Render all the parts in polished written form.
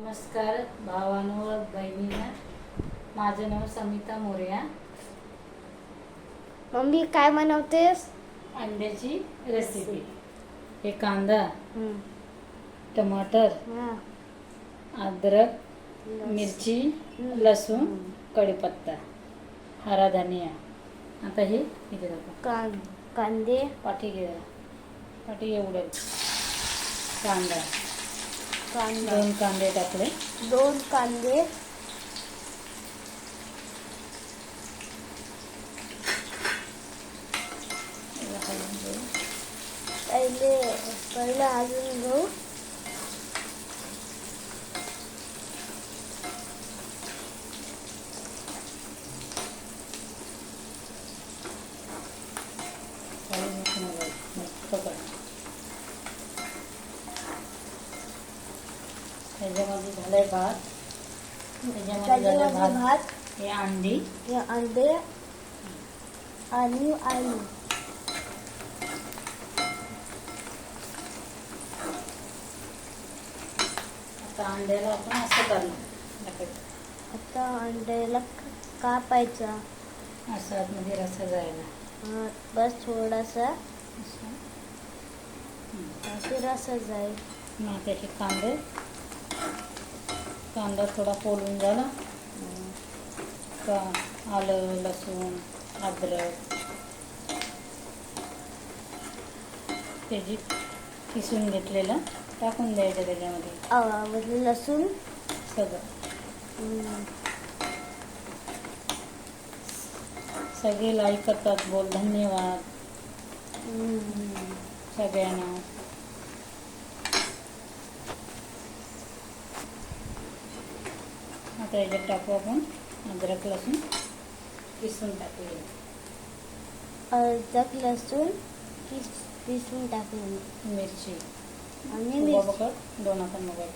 नमस्कार भावांनो व बहिणींना, माझं नाव समिता मोरया. मम्मी काय बनवतेस? अंड्याची रेसिपी. हे कांदा, टमाटर, अद्रक, मिरची, लसूण, कढीपत्ता, हरा धनिया. आता हे इथे कांदे पाठी घे, पाठी एवढे कांदा, दोन कांदे टाकले. दोन कांदे पहिले अजून घेऊ. त्याच्यामध्ये झालंय भात, त्याच्यामध्ये झालं भात. हे अंडी, हे अंडे आणि आलू. आता अंड्याला आपण असं काढलं. आता अंड्याला कापायचा, असं आतमध्ये रस्सा जायला. बस थोडासा असे रस्सा जाईल. मग त्याचे कांदा थोडा पोलून झाला का आलं, लसूण, अद्रक त्याची किसून घेतलेलं टाकून द्यायचं त्याच्यामध्ये. लसूण सगळं सगळे लाईक करतात. बोल धन्यवाद सगळ्यांना. आता याच्यात टाकू आपण अद्रक, लसूण किसून टाकूया. अद्रक लसूण किसून टाकले. मिरची आणि दोन आपण मोबाईल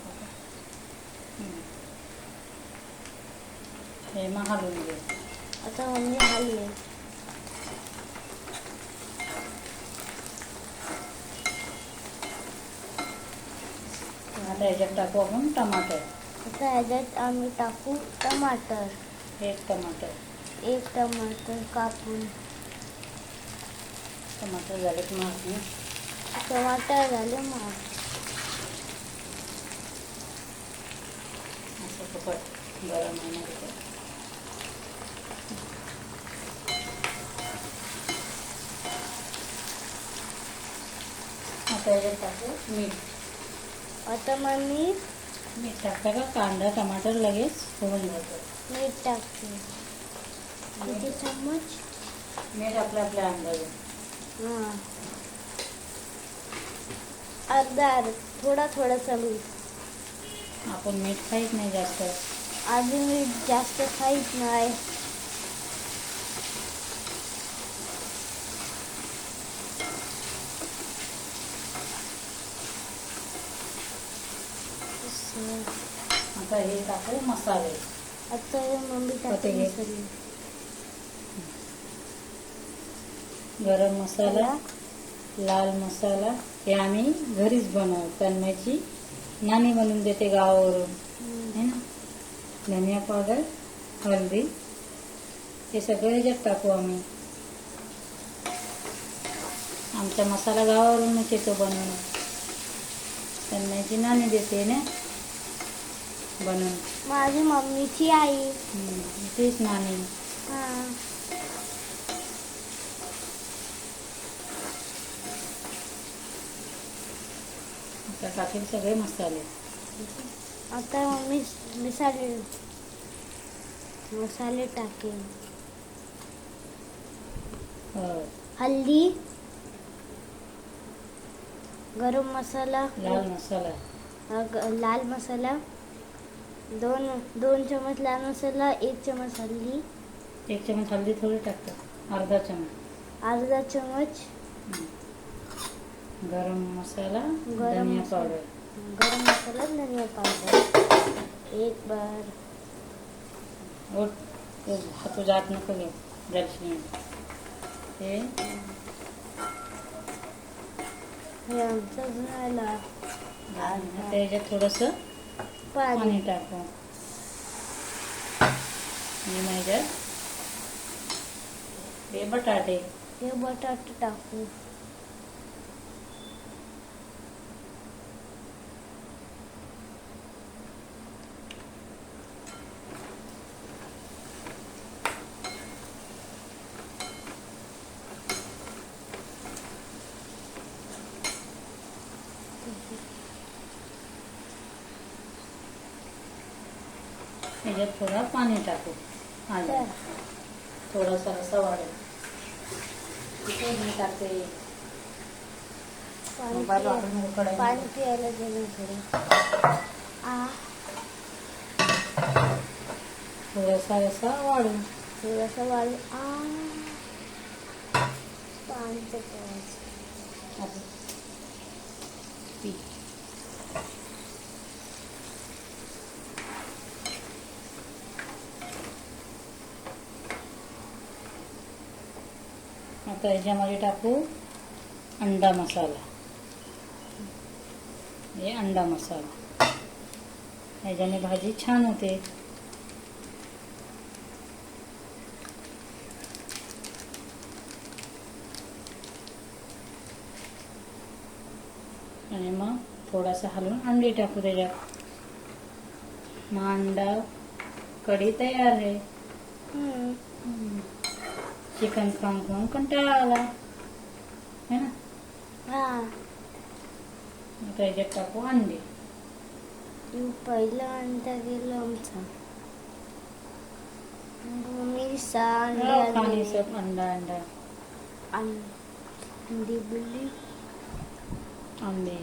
हे मग हलवून घे. आता मम्मी हलवे. आता याच्यात टाकू आपण टमाटर. आता ह्याच्यात आम्ही टाकू टमाटर. एक टमाटर कापून. टमाटर झाले की मग टमाटर झाले मग असं फुकट गरम होण्यासाठी. आता याच्यात टाकू मीठ. आता मम्मी मीठ टाकता का कांदा टमाटर लगेच होऊन जातो. मीठ टाकते. किती चम्मच? मीठ आपल्या अंदाजे. अर्धा थोडा मीठ. आपण मीठ खाईत नाही जास्त. आधी मीठ जास्त खाईत नाही. आता हे टाकू मसाले. आता मम्मी टाकते मसाले. गरम मसाला, लाल मसाला हे आम्ही घरीच बनवू. तन्मयची नानी बनवून देते गावावरून, है ना. धनिया पावडर, हळदी हे सगळं ह्याच्यात टाकू आम्ही. आमचा मसाला गावावरूनच येतो बनवून. तन्मयची नानी देते ना बनवून. माझी मम्मीची आई. तेच नानी. आता टाकेल सगळे मसाले. आता मम्मी मसाले टाकेल. हल्दी, गरम मसाला, लाल मसाला, दोन चमच लाल मसाला, 1 चमच हल्दी. 1 चमच हल्दी थोडी टाकतात. अर्धा चमच गरम मसाला, धनिया पावडर. धनिया पावडर. एक बार हातू जात नको घे जलशी. हे आमचं झाला. त्याच्यात थोडंसं पाणी पाणी टाकू आणि मग ह्याच्यात हे बटाटे हे बटाटे टाकू ह्याच्यात थोडं पाणी टाकू आलं थोडासा रसा वाढेल मी टाकते पाणी बाजू आपण कढई पाणी प्यायला गेलं थोडं थोडासा रसा वाढू थोडंसं वाळू पाणीचं प्यायचं आता पी आता ह्याच्यामध्ये टाकू अंडा मसाला हे अंडा मसाला ह्याच्याने भाजी छान होते आणि मग थोडासा हलवून अंडी टाकू त्याच्यात मग अंडा कढी तयार आहे चिकन खाऊन खाऊन कंटाळा आला है ना आता याच्यात टाकू अंडे पहिलं अंडा गेलं आमचं मम्मीचा पाणी सब अंडा अंडा अंडी बिल्ली अंडे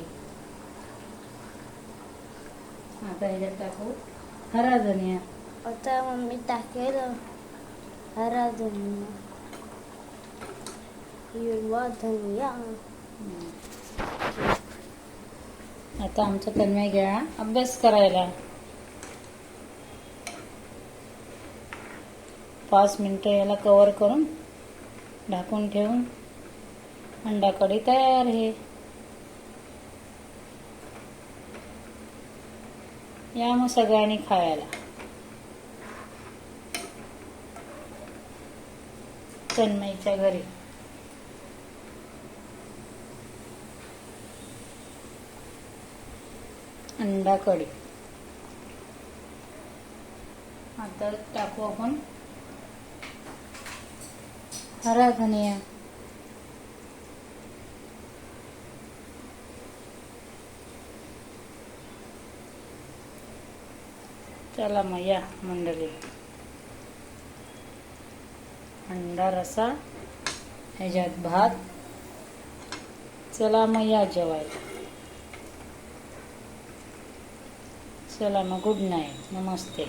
आता याच्यात टाकू हरा धनिया आता मम्मी टाकेल हरा धनिया हिरवा धनिया आता आमचा तन्मय घ्या अभ्यास करायला 5 मिनिटं याला कव्हर करून ढाकून ठेवून अंडा कढी तयार आहे या मग सगळ्यांनी खायला तन्मयच्या घरी अंडा कढी आता टाकू आपण हरा धनिया चला मग या मंडळी अंडा रसा ह्याच्यात भात चला मग या जेवायला चला मग गुड नाईट नमस्ते